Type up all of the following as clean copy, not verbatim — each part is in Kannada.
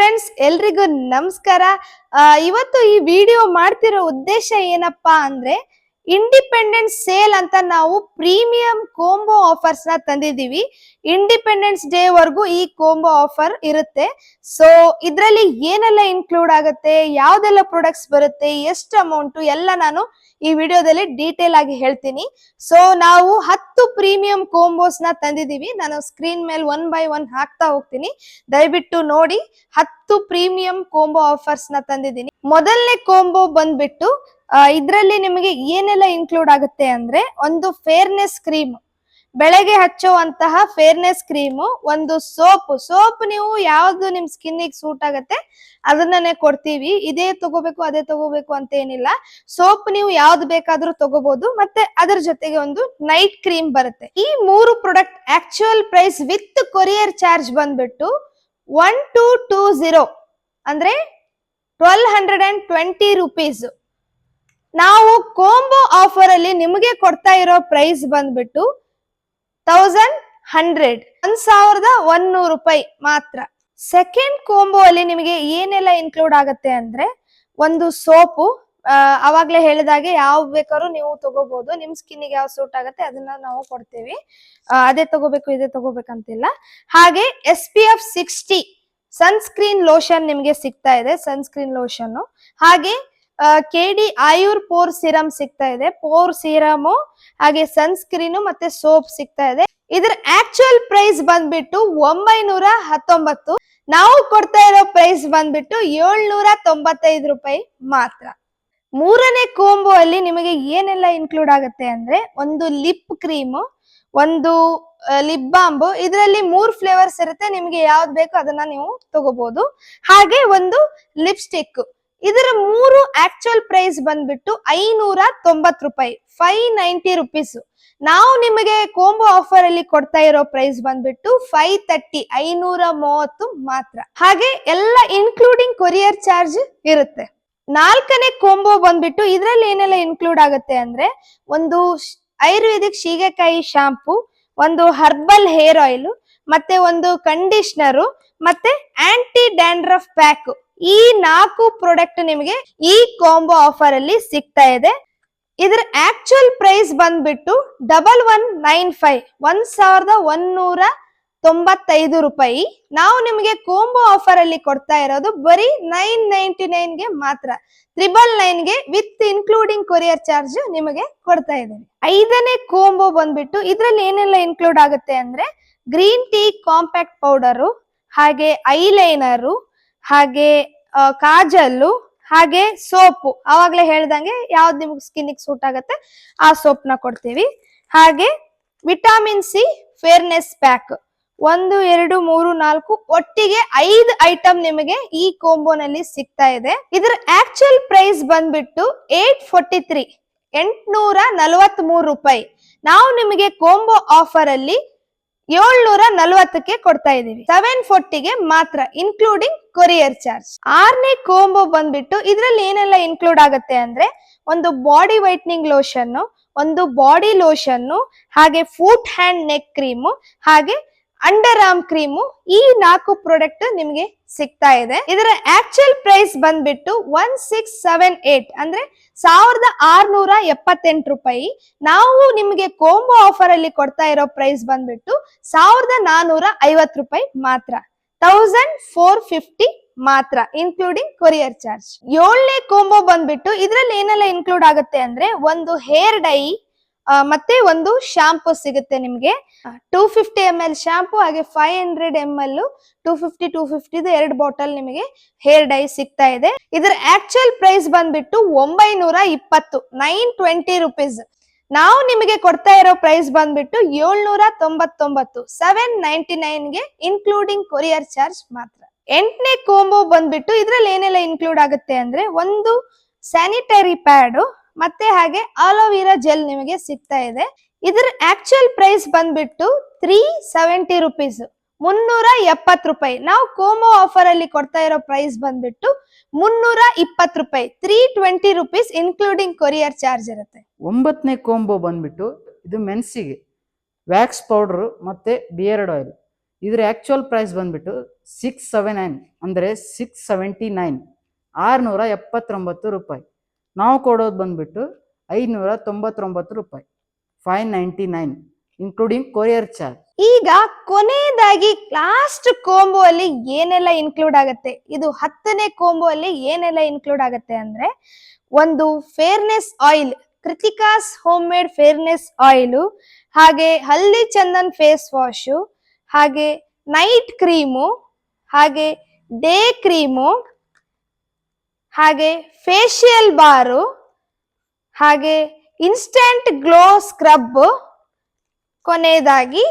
ಫ್ರೆಂಡ್ಸ್, ಎಲ್ರಿಗೂ ನಮಸ್ಕಾರ. ಇವತ್ತು ಈ ವಿಡಿಯೋ ಮಾಡ್ತಿರೋ ಉದ್ದೇಶ ಏನಪ್ಪಾ ಅಂದ್ರೆ, ಇಂಡಿಪೆಂಡೆನ್ಸ್ ಸೇಲ್ ಅಂತ ನಾವು ಪ್ರೀಮಿಯಂ ಕೋಂಬೋ ಆಫರ್ಸ್ ನ ತಂದಿದೀವಿ. ಇಂಡಿಪೆಂಡೆನ್ಸ್ ಡೇ ವರ್ಗೂ ಈ ಕೋಂಬೋ ಆಫರ್ ಇರುತ್ತೆ. ಸೊ ಇದ್ರಲ್ಲಿ ಏನೆಲ್ಲ ಇನ್ಕ್ಲೂಡ್ ಆಗುತ್ತೆ, ಯಾವ್ದೆಲ್ಲ ಪ್ರಾಡಕ್ಟ್ಸ್ ಬರುತ್ತೆ, ಎಷ್ಟು ಅಮೌಂಟ್ ಎಲ್ಲ ನಾನು ಈ ವಿಡಿಯೋದಲ್ಲಿ ಡೀಟೇಲ್ ಆಗಿ ಹೇಳ್ತೀನಿ. ಸೊ ನಾವು 10 ಪ್ರೀಮಿಯಂ ಕೋಂಬೋಸ್ ನ ತಂದಿದೀವಿ. ನಾನು ಸ್ಕ್ರೀನ್ ಮೇಲೆ 1 by 1 ಹಾಕ್ತಾ ಹೋಗ್ತೀನಿ, ದಯವಿಟ್ಟು ನೋಡಿ. 10 ಪ್ರೀಮಿಯಂ ಕೋಂಬೋ ಆಫರ್ಸ್ ನ ತಂದಿದ್ದೀನಿ. ಮೊದಲನೇ ಕೋಂಬೋ ಬಂದ್ಬಿಟ್ಟು ಇದ್ರಲ್ಲಿ ನಿಮಗೆ ಏನೆಲ್ಲ ಇನ್ಕ್ಲೂಡ್ ಆಗುತ್ತೆ ಅಂದ್ರೆ, ಒಂದು ಫೇರ್ನೆಸ್ ಕ್ರೀಮ್, ಬೆಳಗ್ಗೆ ಹಚ್ಚುವಂತಹ ಫೇರ್ನೆಸ್ ಕ್ರೀಮು, ಒಂದು ಸೋಪ್ ನೀವು ಯಾವ್ದು ನಿಮ್ ಸ್ಕಿನ್ನಿಗೆ ಸೂಟ್ ಆಗತ್ತೆ ಅದನ್ನೇ ಕೊಡ್ತೀವಿ. ಇದೇ ತಗೋಬೇಕು ಅದೇ ತಗೋಬೇಕು ಅಂತ ಏನಿಲ್ಲ, ಸೋಪ್ ನೀವು ಯಾವ್ದು ಬೇಕಾದ್ರೂ ತಗೋಬಹುದು. ಮತ್ತೆ ಅದರ ಜೊತೆಗೆ ಒಂದು ನೈಟ್ ಕ್ರೀಮ್ ಬರುತ್ತೆ. ಈ 3 product actual price with courier charge ಬಂದ್ಬಿಟ್ಟು 1220 ಅಂದ್ರೆ 1220 ರುಪೀಸ್. ನಾವು ಕೋಂಬೋ ಆಫರ್ ಅಲ್ಲಿ ನಿಮಗೆ ಕೊಡ್ತಾ ಇರೋ ಪ್ರೈಸ್ ಬಂದ್ಬಿಟ್ಟು 1100 ರೂಪಾಯಿ ಮಾತ್ರ. ಸೆಕೆಂಡ್ ಕೋಂಬೋ ಅಲ್ಲಿ ನಿಮಗೆ ಏನೆಲ್ಲ ಇನ್ಕ್ಲೂಡ್ ಆಗುತ್ತೆ ಅಂದ್ರೆ, ಒಂದು ಸೋಪು, ಅವಾಗ್ಲೇ ಹೇಳಿದಾಗೆ ಯಾವ ಬೇಕಾದ್ರೂ ನೀವು ತಗೋಬಹುದು. ನಿಮ್ ಸ್ಕಿನ್ನಿಗೆ ಯಾವ ಸೂಟ್ ಆಗುತ್ತೆ ಅದನ್ನ ನಾವು ಕೊಡ್ತೀವಿ. ಅದೇ ತಗೋಬೇಕು ಇದೇ ತಗೋಬೇಕಂತಿಲ್ಲ. ಹಾಗೆ SPF 60 ಸನ್ಸ್ಕ್ರೀನ್ ಲೋಷನ್ ನಿಮ್ಗೆ ಸಿಗ್ತಾ ಇದೆ, ಸನ್ಸ್ಕ್ರೀನ್ ಲೋಷನ್. ಹಾಗೆ KD ಆಯುರ್ ಪೋರ್ ಸಿರಮ್ ಸಿಗ್ತಾ ಇದೆ, ಪೋರ್ ಸಿರಮು, ಹಾಗೆ ಸನ್ಸ್ಕ್ರೀನ್ ಮತ್ತೆ ಸೋಪ್ ಸಿಗ್ತಾ ಇದೆ. ಇದ್ರ ಆಕ್ಚುಯಲ್ ಪ್ರೈಸ್ ಬಂದ್ಬಿಟ್ಟು 919. ನಾವು ಕೊಡ್ತಾ ಇರೋ ಪ್ರೈಸ್ ಬಂದ್ಬಿಟ್ಟು 795 ರೂಪಾಯಿ ಮಾತ್ರ. ಮೂರನೇ ಕೋಂಬೋ ಅಲ್ಲಿ ನಿಮಗೆ ಏನೆಲ್ಲ ಇನ್ಕ್ಲೂಡ್ ಆಗುತ್ತೆ ಅಂದ್ರೆ, ಒಂದು ಲಿಪ್ ಕ್ರೀಮ್, ಒಂದು ಲಿಪ್ ಬಾಂಬ್. ಇದರಲ್ಲಿ 3 ಫ್ಲೇವರ್ಸ್ ಇರುತ್ತೆ, ನಿಮಗೆ ಯಾವ್ದು ಬೇಕೋ ಅದನ್ನ ನೀವು ತಗೋಬಹುದು. ಹಾಗೆ ಒಂದು ಲಿಪ್ಸ್ಟಿಕ್. ಇದರ 3 ಆಕ್ಚುಯಲ್ ಪ್ರೈಸ್ ಬಂದ್ಬಿಟ್ಟು 590 ರೂಪಾಯಿ, 590 ರುಪೀಸ್. ನಾವು ನಿಮಗೆ ಕೋಂಬೋ ಆಫರ್ ಅಲ್ಲಿ ಕೊಡ್ತಾ ಇರೋ ಪ್ರೈಸ್ ಬಂದ್ಬಿಟ್ಟು 530, 530 ಮಾತ್ರ. ಹಾಗೆ ಎಲ್ಲ ಇನ್ಕ್ಲೂಡಿಂಗ್ ಕೊರಿಯರ್ ಚಾರ್ಜ್ ಇರುತ್ತೆ. ನಾಲ್ಕನೇ ಕೋಂಬೋ ಬಂದ್ಬಿಟ್ಟು ಇದ್ರಲ್ಲಿ ಏನೆಲ್ಲ ಇನ್ಕ್ಲೂಡ್ ಆಗುತ್ತೆ ಅಂದ್ರೆ, ಒಂದು ಆಯುರ್ವೇದಿಕ್ ಶೀಗೆಕಾಯಿ ಶಾಂಪೂ, ಒಂದು ಹರ್ಬಲ್ ಹೇರ್ ಆಯಿಲ್, ಮತ್ತೆ ಒಂದು ಕಂಡೀಷನರು, ಮತ್ತೆ ಆಂಟಿ ಡ್ಯಾಂಡ್ರಫ್ ಪ್ಯಾಕ್. ಈ 4 ಪ್ರಾಡಕ್ಟ್ ನಿಮಗೆ ಈ ಕೋಂಬೋ ಆಫರ್ ಅಲ್ಲಿ ಸಿಗ್ತಾ ಇದೆ. ಇದ್ರ ಆಕ್ಚುಯಲ್ ಪ್ರೈಸ್ ಬಂದ್ಬಿಟ್ಟು 1195, 1195 ರೂಪಾಯಿ. ನಾವು ನಿಮಗೆ ಕೋಂಬೋ ಆಫರ್ ಅಲ್ಲಿ ಕೊಡ್ತಾ ಇರೋದು ಬರೀ 999 ಗೆ ಮಾತ್ರ, 999 ಗೆ ವಿತ್ ಇನ್ಕ್ಲೂಡಿಂಗ್ ಕೊರಿಯರ್ ಚಾರ್ಜ್ ನಿಮಗೆ ಕೊಡ್ತಾ ಇದ್ದೇವೆ. ಐದನೇ ಕೋಂಬೋ ಬಂದ್ಬಿಟ್ಟು ಇದ್ರಲ್ಲಿ ಏನೆಲ್ಲ ಇನ್ಕ್ಲೂಡ್ ಆಗುತ್ತೆ ಅಂದ್ರೆ, ಗ್ರೀನ್ ಟೀ ಕಾಂಪ್ಯಾಕ್ಟ್ ಪೌಡರು, ಹಾಗೆ ಐಲೈನರು, ಹಾಗೆ ಕಾಜಲ್ಲು, ಹಾಗೆ ಸೋಪು. ಅವಾಗ್ಲೇ ಹೇಳ್ದಂಗೆ ಯಾವ್ದು ನಿಮ್ಗೆ ಸ್ಕಿನ್ನಿಗೆ ಸೂಟ್ ಆಗತ್ತೆ ಆ ಸೋಪ್ ನ ಕೊಡ್ತೀವಿ. ಹಾಗೆ ವಿಟಮಿನ್ ಸಿ ಫೇರ್ನೆಸ್ ಪ್ಯಾಕ್ 1, 2, 3, 4 ಒಟ್ಟಿಗೆ 5 ಐಟಮ್ ನಿಮಗೆ ಈ ಕೋಂಬೋನಲ್ಲಿ ಸಿಗ್ತಾ ಇದೆ. ಇದರ ಆಕ್ಚುಯಲ್ ಪ್ರೈಸ್ ಬಂದ್ಬಿಟ್ಟು 843, 843 ರೂಪಾಯಿ. ನಾವು ನಿಮಗೆ ಕೋಂಬೋ ಆಫರ್ ಅಲ್ಲಿ 740ಕ್ಕೆ ಕೊಡ್ತಾ ಇದೀವಿ, 740ಗೆ ಮಾತ್ರ ಇನ್ಕ್ಲೂಡಿಂಗ್ ಕೊರಿಯರ್ ಚಾರ್ಜ್. ಆರನೇ ಕೋಂಬೋ ಬಂದ್ಬಿಟ್ಟು ಇದ್ರಲ್ಲಿ ಏನೆಲ್ಲ ಇನ್ಕ್ಲೂಡ್ ಆಗುತ್ತೆ ಅಂದ್ರೆ, ಒಂದು ಬಾಡಿ ವೈಟ್ನಿಂಗ್ ಲೋಷನ್, ಒಂದು ಬಾಡಿ ಲೋಷನ್, ಹಾಗೆ ಫುಟ್ ಹ್ಯಾಂಡ್ ನೆಕ್ ಕ್ರೀಮು, ಹಾಗೆ ಅಂಡರ್ ಆರ್ಮ್ ಕ್ರೀಮು. ಈ 4 ಪ್ರಾಡಕ್ಟ್ ನಿಮ್ಗೆ ಸಿಗ್ತಾ ಇದೆ. ಇದರ ಆಕ್ಚುಯಲ್ ಪ್ರೈಸ್ ಬಂದ್ಬಿಟ್ಟು 1678 ಅಂದ್ರೆ 1678 ರೂಪಾಯಿ. ನಾವು ನಿಮ್ಗೆ ಕೋಂಬೋ ಆಫರ್ ಅಲ್ಲಿ ಕೊಡ್ತಾ ಇರೋ ಪ್ರೈಸ್ ಬಂದ್ಬಿಟ್ಟು 1450 ರೂಪಾಯಿ ಮಾತ್ರ, 1450 ಮಾತ್ರ ಇನ್ಕ್ಲೂಡಿಂಗ್ ಕೊರಿಯರ್ ಚಾರ್ಜ್. 7ನೇ ಕೋಂಬೋ ಬಂದ್ಬಿಟ್ಟು ಇದ್ರಲ್ಲಿ ಏನೆಲ್ಲ ಇನ್ಕ್ಲೂಡ್ ಆಗುತ್ತೆ ಅಂದ್ರೆ, ಒಂದು ಹೇರ್ ಡೈ ಮತ್ತೆ ಒಂದು ಶಾಂಪೂ ಸಿಗುತ್ತೆ ನಿಮ್ಗೆ. 250 ml ಶಾಂಪೂ, ಹಾಗೆ 500 ml 250 2 ಬಾಟಲ್ ನಿಮಗೆ ಹೇರ್ ಡೈ ಸಿಗ್ತಾ ಇದೆ. ಇದರ ಆಕ್ಚುಯಲ್ ಪ್ರೈಸ್ ಬಂದ್ಬಿಟ್ಟು 920, 920 ರುಪೀಸ್. ನಾವು ನಿಮಗೆ ಕೊಡ್ತಾ ಇರೋ ಪ್ರೈಸ್ ಬಂದ್ಬಿಟ್ಟು 799, 799ಗೆ ಇನ್ಕ್ಲೂಡಿಂಗ್ ಕೊರಿಯರ್ ಚಾರ್ಜ್ ಮಾತ್ರ. 8ನೇ ಕೋಂಬೋ ಬಂದ್ಬಿಟ್ಟು ಇದ್ರಲ್ಲಿ ಏನೆಲ್ಲ ಇನ್ಕ್ಲೂಡ್ ಆಗುತ್ತೆ ಅಂದ್ರೆ, ಒಂದು ಸ್ಯಾನಿಟರಿ ಪ್ಯಾಡ್ ಮತ್ತೆ ಹಾಗೆ ಆಲೋವೆರಾ ಜೆಲ್ ನಿಮಗೆ ಸಿಗ್ತಾ ಇದೆ. ಇದರ ಆಕ್ಚುಯಲ್ ಪ್ರೈಸ್ ಬಂದ್ಬಿಟ್ಟು 370 ರುಪೀಸ್, 370 ರೂಪಾಯಿ. ನಾವು ಕೋಂಬೋ ಆಫರ್ ಅಲ್ಲಿ ಕೊಡ್ತಾ ಇರೋ ಪ್ರೈಸ್ ಬಂದ್ಬಿಟ್ಟು 320 ರೂಪಾಯಿ, 320 ರುಪೀಸ್ ಇನ್ಕ್ಲೂಡಿಂಗ್ ಕೊರಿಯರ್ ಚಾರ್ಜ್ ಇರುತ್ತೆ. 9ನೇ ಕೋಂಬೋ ಬಂದ್ಬಿಟ್ಟು ಇದು ಮೆನ್ಸಿಗೆ ವ್ಯಾಕ್ಸ್ ಪೌಡರ್ ಮತ್ತೆ ಬಿಯರ್ಡ್ ಆಯಿಲ್. ಇದ್ರ ಆ್ಯಕ್ಚುಯಲ್ ಪ್ರೈಸ್ ಬಂದ್ಬಿಟ್ಟು 679 ಅಂದರೆ 679 679 ರೂಪಾಯಿ. ನಾವು ಕೊಡೋದು ಬಂದ್ಬಿಟ್ಟು 599 ರೂಪಾಯಿ 599 ಇನ್ಕ್ಲೂಡಿಂಗ್ ಕೊರಿಯರ್ ಚಾರ್ಜ್. ಈಗ ಕೊನೆಯದಾಗಿ ಲಾಸ್ಟ್ ಕೋಂಬೋ ಅಲ್ಲಿ ಏನೆಲ್ಲ ಇನ್ಕ್ಲೂಡ್ ಆಗುತ್ತೆ, ಇದು 10ನೇ ಕೋಂಬೋ ಅಲ್ಲಿ ಏನೆಲ್ಲ ಇನ್ಕ್ಲೂಡ್ ಆಗುತ್ತೆ ಅಂದ್ರೆ, ಒಂದು fairness oil, Krithika's home made fairness oil, ಹಾಗೆ ಹಲ್ದಿ ಚಂದನ್ ಫೇಸ್ ವಾಶು, ಹಾಗೆ ನೈಟ್ ಕ್ರೀಮು, ಹಾಗೆ ಡೇ ಕ್ರೀಮು, ಹಾಗೆ ಫೇಶಿಯಲ್ ಬಾರು, ಹಾಗೆ ಇನ್ಸ್ಟಂಟ್ ಗ್ಲೋ ಸ್ಕ್ರಬ್, ಕೊನೆಯದಾಗಿ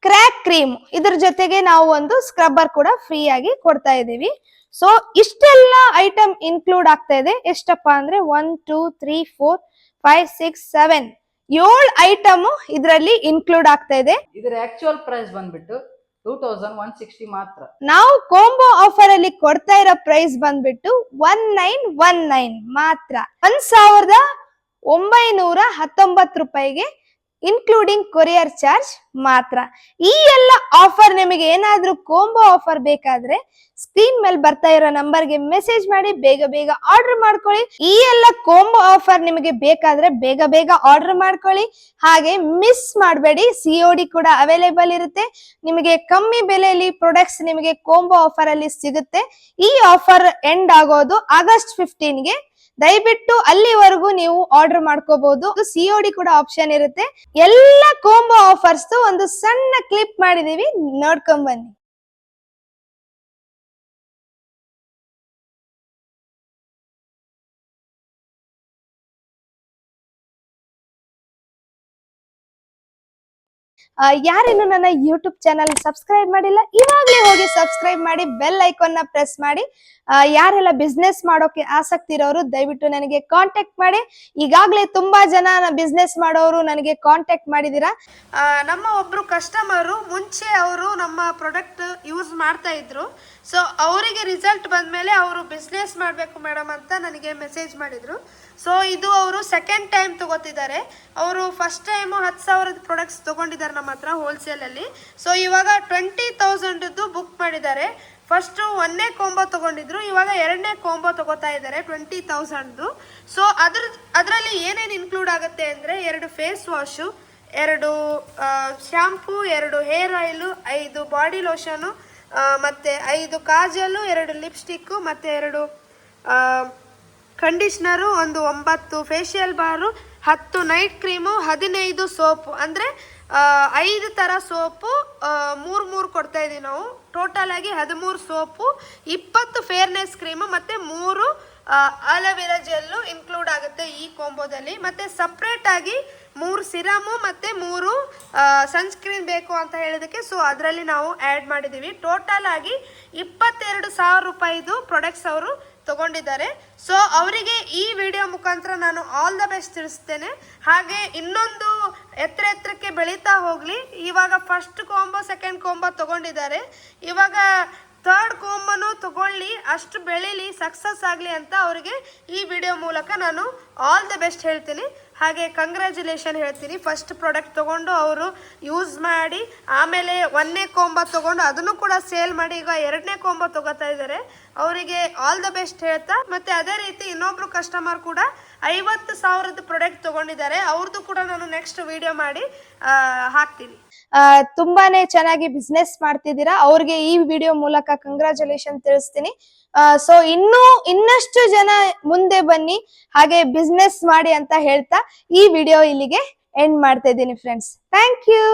ಕ್ರ್ಯಾಕ್ ಕ್ರೀಮ್. ಇದ್ರ ಜೊತೆಗೆ ನಾವು ಒಂದು ಸ್ಕ್ರಬ್ಬರ್ ಕೂಡ ಫ್ರೀ ಆಗಿ ಕೊಡ್ತಾ ಇದೀವಿ. ಸೊ ಇಷ್ಟೆಲ್ಲ ಐಟಮ್ ಇನ್ಕ್ಲೂಡ್ ಆಗ್ತಾ ಇದೆ. ಎಷ್ಟಪ್ಪ ಅಂದ್ರೆ 1 2 3 4 5 6 7 7 ಐಟಮ್ ಇದರಲ್ಲಿ ಇನ್ಕ್ಲೂಡ್ ಆಗ್ತಾ ಇದೆ. ಇದರ ಆಕ್ಚುಯಲ್ ಪ್ರೈಸ್ ಬಂದ್ಬಿಟ್ಟು 2160 ಮಾತ್ರ. ನಾವು ಕೋಂಬೋ ಆಫರ್ ಅಲ್ಲಿ ಕೊಡ್ತಾ ಇರೋ ಪ್ರೈಸ್ ಬಂದ್ಬಿಟ್ಟು 1919 ಮಾತ್ರ, 1919 ರೂಪಾಯಿಗೆ ಇನ್ಕ್ಲೂಡಿಂಗ್ ಕೊರಿಯರ್ ಚಾರ್ಜ್ ಮಾತ್ರ. ಈ ಎಲ್ಲ ಆಫರ್ ನಿಮಗೆ ಏನಾದ್ರೂ ಕೋಂಬೋ ಆಫರ್ ಬೇಕಾದ್ರೆ ಸ್ಕ್ರೀನ್ ಮೇಲೆ ಬರ್ತಾ ಇರೋ ನಂಬರ್ಗೆ ಮೆಸೇಜ್ ಮಾಡಿ ಬೇಗ ಬೇಗ ಆರ್ಡರ್ ಮಾಡ್ಕೊಳ್ಳಿ. ಈ ಎಲ್ಲ ಕೋಂಬೋ ಆಫರ್ ನಿಮಗೆ ಬೇಕಾದ್ರೆ ಬೇಗ ಬೇಗ ಆರ್ಡರ್ ಮಾಡ್ಕೊಳ್ಳಿ. ಹಾಗೆ ಮಿಸ್ ಮಾಡಬೇಡಿ, COD ಕೂಡ ಅವೈಲೇಬಲ್ ಇರುತ್ತೆ. ನಿಮಗೆ ಕಮ್ಮಿ ಬೆಲೆಯಲ್ಲಿ ಪ್ರಾಡಕ್ಟ್ಸ್ ನಿಮಗೆ ಕೋಂಬೋ ಆಫರ್ ಅಲ್ಲಿ ಸಿಗುತ್ತೆ. ಈ ಆಫರ್ ಎಂಡ್ ಆಗೋದು ಆಗಸ್ಟ್ 15ಗೆ. ದಯವಿಟ್ಟು ಅಲ್ಲಿವರೆಗೂ ನೀವು ಆರ್ಡರ್ ಮಾಡ್ಕೋಬಹುದು. COD ಕೂಡ ಆಪ್ಷನ್ ಇರುತ್ತೆ. ಎಲ್ಲ ಕೋಂಬೋ ಆಫರ್ಸ್ ಒಂದು ಸಣ್ಣ ಕ್ಲಿಪ್ ಮಾಡಿದೀವಿ, ನೋಡ್ಕೊಂಡ್ ಬನ್ನಿ. ಯಾರೇನು ನನ್ನ ಯೂಟ್ಯೂಬ್ ಚಾನಲ್ ಸಬ್ಸ್ಕ್ರೈಬ್ ಮಾಡಿಲ್ಲ, ಇವಾಗಲೇ ಹೋಗಿ ಸಬ್ಸ್ಕ್ರೈಬ್ ಮಾಡಿ, ಬೆಲ್ ಐಕಾನ್ ನ ಪ್ರೆಸ್ ಮಾಡಿ. ಯಾರೆಲ್ಲ ಬಿಸ್ನೆಸ್ ಮಾಡೋಕೆ ಆಸಕ್ತಿ ಇರೋರು ದಯವಿಟ್ಟು ನನಗೆ ಕಾಂಟ್ಯಾಕ್ಟ್ ಮಾಡಿ. ಈಗಾಗಲೇ ತುಂಬಾ ಜನ ಬಿಸ್ನೆಸ್ ಮಾಡೋರು ನನಗೆ ಕಾಂಟ್ಯಾಕ್ಟ್ ಮಾಡಿದೀರಾ. ನಮ್ಮ ಒಬ್ರು ಕಸ್ಟಮರು ಮುಂಚೆ ಅವರು ನಮ್ಮ ಪ್ರಾಡಕ್ಟ್ ಯೂಸ್ ಮಾಡ್ತಾ ಇದ್ರು. ಸೊ ಅವರಿಗೆ ರಿಸಲ್ಟ್ ಬಂದ್ಮೇಲೆ ಅವರು ಬಿಸ್ನೆಸ್ ಮಾಡಬೇಕು ಮೇಡಮ್ ಅಂತ ನನಗೆ ಮೆಸೇಜ್ ಮಾಡಿದ್ರು. ಸೊ ಇದು ಅವರು ಸೆಕೆಂಡ್ ಟೈಮ್ ತಗೋತಿದ್ದಾರೆ. ಅವರು ಫಸ್ಟ್ ಟೈಮು 10,000 ಪ್ರಾಡಕ್ಟ್ಸ್ ತಗೊಂಡಿದ್ದಾರೆ ನಮ್ಮ ಹತ್ರ ಹೋಲ್ಸೇಲ್ ಅಲ್ಲಿ. ಸೊ ಇವಾಗ 20,000 ಬುಕ್ ಮಾಡಿದ್ದಾರೆ. ಫಸ್ಟ್ 1ನೇ ಕೋಂಬೋ ತಗೊಂಡಿದ್ರು, ಇವಾಗ 2ನೇ ಕೋಂಬೋ ತಗೋತಾ ಇದ್ದಾರೆ 20,000. ಸೊ ಅದರಲ್ಲಿ ಏನೇನು ಇನ್ಕ್ಲೂಡ್ ಆಗುತ್ತೆ ಅಂದ್ರೆ 2 face wash, 2 shampoo, 2 hair oil, 5 body lotion, ಮತ್ತೆ 5 ಕಾಜಲು, 2 ಲಿಪ್ಸ್ಟಿಕ್, ಮತ್ತೆ 2 conditioner, 9 facial bar, 10 night cream, 15 soap. ಅಂದರೆ 5 ಥರ ಸೋಪು 3 ಕೊಡ್ತಾ ಇದೀವಿ ನಾವು. ಟೋಟಲ್ ಆಗಿ 13 ಸೋಪು, 20 ಫೇರ್ನೆಸ್ ಕ್ರೀಮು, ಮತ್ತೆ 3 ಅಲೋವೆರಾ ಜೆಲ್ಲು ಇನ್ಕ್ಲೂಡ್ ಆಗುತ್ತೆ ಈ ಕೋಂಬೋದಲ್ಲಿ. ಮತ್ತೆ ಸಪ್ರೇಟ್ ಆಗಿ 3 ಸಿರಮು ಮತ್ತೆ 3 ಸನ್ಸ್ಕ್ರೀನ್ ಬೇಕು ಅಂತ ಹೇಳಿದಕ್ಕೆ ಸೊ ಅದರಲ್ಲಿ ನಾವು ಆ್ಯಡ್ ಮಾಡಿದ್ದೀವಿ. ಟೋಟಲ್ ಆಗಿ 22,000 ರೂಪಾಯಿದು ಪ್ರಾಡಕ್ಟ್ಸ್ ಅವರು ತಗೊಂಡಿದ್ದಾರೆ. ಸೊ ಅವರಿಗೆ ಈ ವಿಡಿಯೋ ಮುಖಾಂತರ ನಾನು ಆಲ್ ದ ಬೆಸ್ಟ್ ತಿಳಿಸ್ತೇನೆ. ಹಾಗೆ ಇನ್ನೊಂದು ಎತ್ತರಕ್ಕೆ ಬೆಳೀತಾ ಹೋಗ್ಲಿ. ಇವಾಗ ಫಸ್ಟ್ ಕೋಂಬೋ ಸೆಕೆಂಡ್ ಕೋಂಬೋ ತಗೊಂಡಿದ್ದಾರೆ, ಇವಾಗ ಥರ್ಡ್ ಕೋಂಬೋನು ತಗೊಳ್ಳಿ, ಅಷ್ಟು ಬೆಳೀಲಿ, ಸಕ್ಸಸ್ ಆಗಲಿ ಅಂತ ಅವರಿಗೆ ಈ ವಿಡಿಯೋ ಮೂಲಕ ನಾನು ಆಲ್ ದ ಬೆಸ್ಟ್ ಹೇಳ್ತೀನಿ. ಹಾಗೆ ಕಂಗ್ರ್ಯಾಚುಲೇಷನ್ ಹೇಳ್ತೀನಿ. ಫಸ್ಟ್ ಪ್ರಾಡಕ್ಟ್ ತಗೊಂಡು ಅವರು ಯೂಸ್ ಮಾಡಿ ಆಮೇಲೆ 1ನೇ ಕೋಂಬೋ ತಗೊಂಡು ಅದನ್ನು ಕೂಡ ಸೇಲ್ ಮಾಡಿ ಈಗ 2ನೇ ಕೋಂಬೋ ತಗೋತಾ ಇದ್ದಾರೆ. ಅವರಿಗೆ ಆಲ್ ದ ಬೆಸ್ಟ್ ಹೇಳ್ತಾ, ಮತ್ತೆ ಅದೇ ರೀತಿ ಇನ್ನೊಬ್ರು ಕಸ್ಟಮರ್ ಕೂಡ 50,000 ಪ್ರಾಡಕ್ಟ್ ತಗೊಂಡಿದ್ದಾರೆ. ಅವ್ರದ್ದು ಕೂಡ ನಾನು ನೆಕ್ಸ್ಟ್ ವಿಡಿಯೋ ಮಾಡಿ ಹಾಕ್ತೀನಿ. ತುಂಬಾನೇ ಚೆನ್ನಾಗಿ ಬಿಸ್ನೆಸ್ ಮಾಡ್ತಿದ್ದೀರಾ, ಅವ್ರಿಗೆ ಈ ವಿಡಿಯೋ ಮೂಲಕ ಕಂಗ್ರ್ಯಾಚುಲೇಷನ್ ತಿಳಿಸ್ತೀನಿ. ಸೊ ಇನ್ನಷ್ಟು ಜನ ಮುಂದೆ ಬನ್ನಿ, ಹಾಗೆ ಬಿಸ್ನೆಸ್ ಮಾಡಿ ಅಂತ ಹೇಳ್ತಾ ಈ ವಿಡಿಯೋ ಇಲ್ಲಿಗೆ ಎಂಡ್ ಮಾಡ್ತಾ ಇದ್ದೀನಿ ಫ್ರೆಂಡ್ಸ್. Thank you.